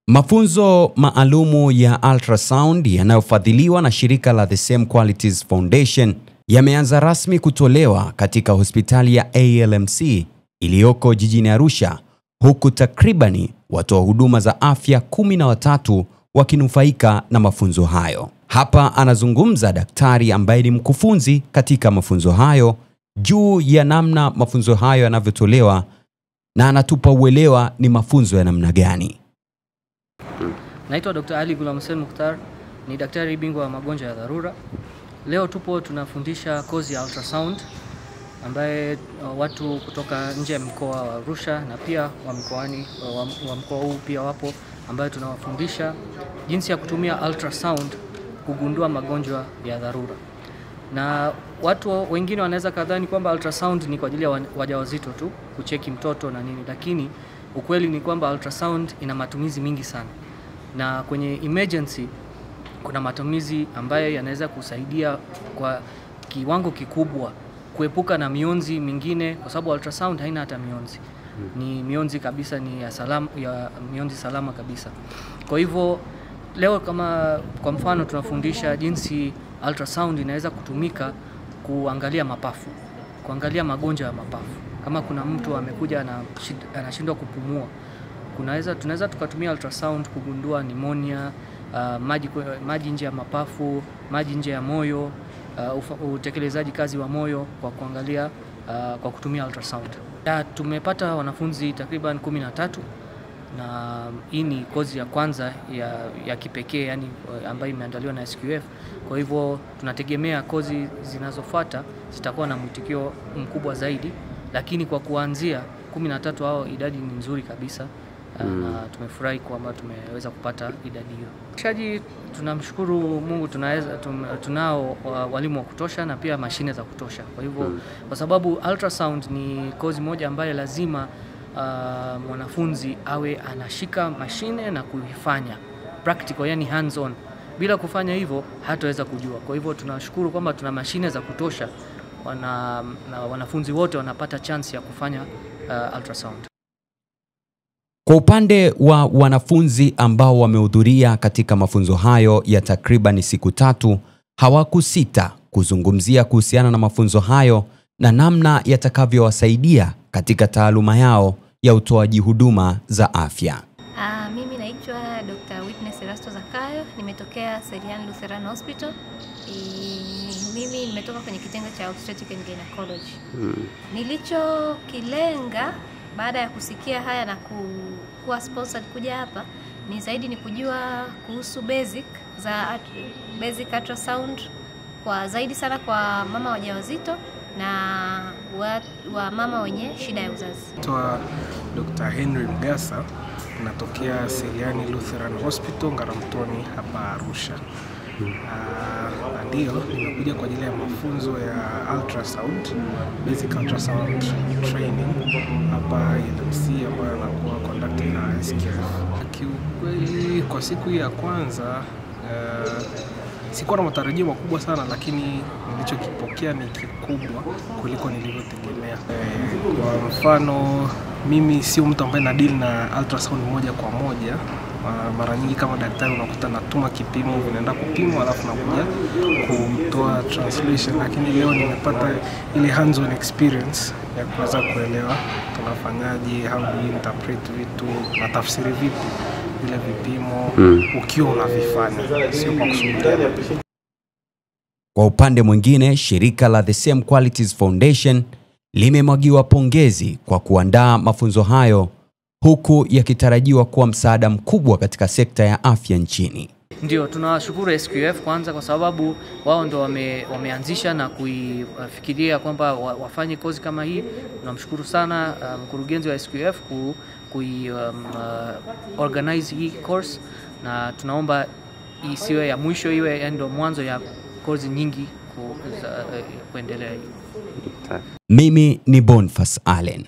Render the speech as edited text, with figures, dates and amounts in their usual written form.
Mafunzo maalumu ya ultrasound yanayofadhiliwa na shirika la The Same Qualities Foundation yameanza rasmi kutolewa katika hospitali ya ALMC iliyoko jijini Arusha, huku takribani watoa huduma za afya 13 wakinufaika na mafunzo hayo. Hapa anazungumza daktari ambaye ni mkufunzi katika mafunzo hayo juu ya namna mafunzo hayo yanavyotolewa, na anatupa uelewa ni mafunzo ya namna gani. Naitwa Dr. Ali Ghulam Hussein Mukhtar, ni daktari bingwa wa magonjwa ya dharura. Leo tunafundisha kozi ya ultrasound ambaye watu kutoka nje ya mkoa wa Arusha na pia wa mkoa huu pia wapo, ambaye tunawafundisha jinsi ya kutumia ultrasound kugundua magonjwa ya dharura. Na watu wengine wanaweza kadhani kwamba ultrasound ni kwa ajili ya wajawazito tu, kucheki mtoto na nini, lakini ukweli ni kwamba ultrasound ina matumizi mingi sana. Na kwenye emergency kuna matumizi ambayo yanaweza kusaidia kwa kiwango kikubwa kuepuka na mionzi mingine, kwa sababu ultrasound haina hata mionzi. Ni mionzi kabisa, ni mionzi salama kabisa. Kwa hivyo leo kama kwa mfano tunafundisha jinsi ultrasound inaweza kutumika kuangalia mapafu, kuangalia magonjwa ya mapafu. Kama kuna mtu amekuja anashindwa kupumua, tunaweza tukatumia ultrasound kugundua pneumonia, maji nje ya mapafu, maji nje ya moyo, utekelezaji kazi wa moyo kwa kuangalia kwa kutumia ultrasound. Tumepata wanafunzi takriban 13 na hii ni kozi ya kwanza ya kipekee, yani ambayo imeandaliwa na SQF. Kwa hivyo tunategemea kozi zinazofuata zitakuwa na mwitikio mkubwa zaidi, lakini kwa kuanzia 13 hao idadi ni nzuri kabisa. Na tumefurahi kwamba tumeweza kupata idadi hiyo. Shaji, tunamshukuru Mungu, tunao walimu wa kutosha na pia mashine za kutosha. Kwa hivyo kwa sababu ultrasound ni kozi moja ambayo lazima mwanafunzi awe anashika mashine na kuifanya practical, yani hands on. Bila kufanya hivyo hataweza kujua. Kwa hivyo tunashukuru kwamba tuna mashine za kutosha na wanafunzi wote wanapata chance ya kufanya ultrasound. Kwa upande wa wanafunzi ambao wamehudhuria katika mafunzo hayo ya takriban siku 3, hawakusita kuzungumzia kuhusiana na mafunzo hayo na namna yatakavyowasaidia katika taaluma yao ya utoaji huduma za afya. Mimi naitwa Dr. Witness Erasto Zakayo, nimetokea Serian Lutheran Hospital. Mimi nimetoka kwenye kitengo cha Obstetrics and Gynecology. Nilichokilenga baada ya kusikia haya na kuwa sponsored kuja hapa ni zaidi ni kujua kuhusu basic ultrasound, kwa zaidi sana kwa mama wajawazito na wa mama wenye shida ya uzazi. Naitwa Dr. Henry Mgasa, natokea Serian Lutheran Hospital Ngaramtoni hapa Arusha. Ndio nimekuja kwa ajili ya mafunzo ya ultrasound, basic ultrasound training hapa ALMC ambayo anakuwa conducted na SQF. Kiukweli kwa siku ya kwanza sikuwa na matarajio makubwa sana, lakini nilichokipokea ni kikubwa kuliko nilivyotegemea. Kwa mfano, mimi sio mtu ambaye nadeal na ultrasound moja kwa moja. Mara nyingi kama daktari unakuta natuma kipimo, vinaenda kupimwa alafu nakuja kutoa translation, lakini leo nimepata ile hands on experience ya kuweza kuelewa tunafanyaje, how do you interpret vitu, na tafsiri vipi vile vipimo ukiwa unavifanya, sio kwa kusubiri. Kwa upande mwingine, shirika la The Same Qualities Foundation limemwagiwa pongezi kwa kuandaa mafunzo hayo, huku yakitarajiwa kuwa msaada mkubwa katika sekta ya afya nchini. Ndio, tunawashukuru SQF kwanza kwa sababu wao ndio wameanzisha na kuifikiria kwamba wafanye kozi kama hii. Tunamshukuru sana mkurugenzi wa SQF organize hii course, na tunaomba isiwe ya mwisho, iwe ndio mwanzo ya kozi nyingi kuendelea. Mimi ni Bonfas Allen.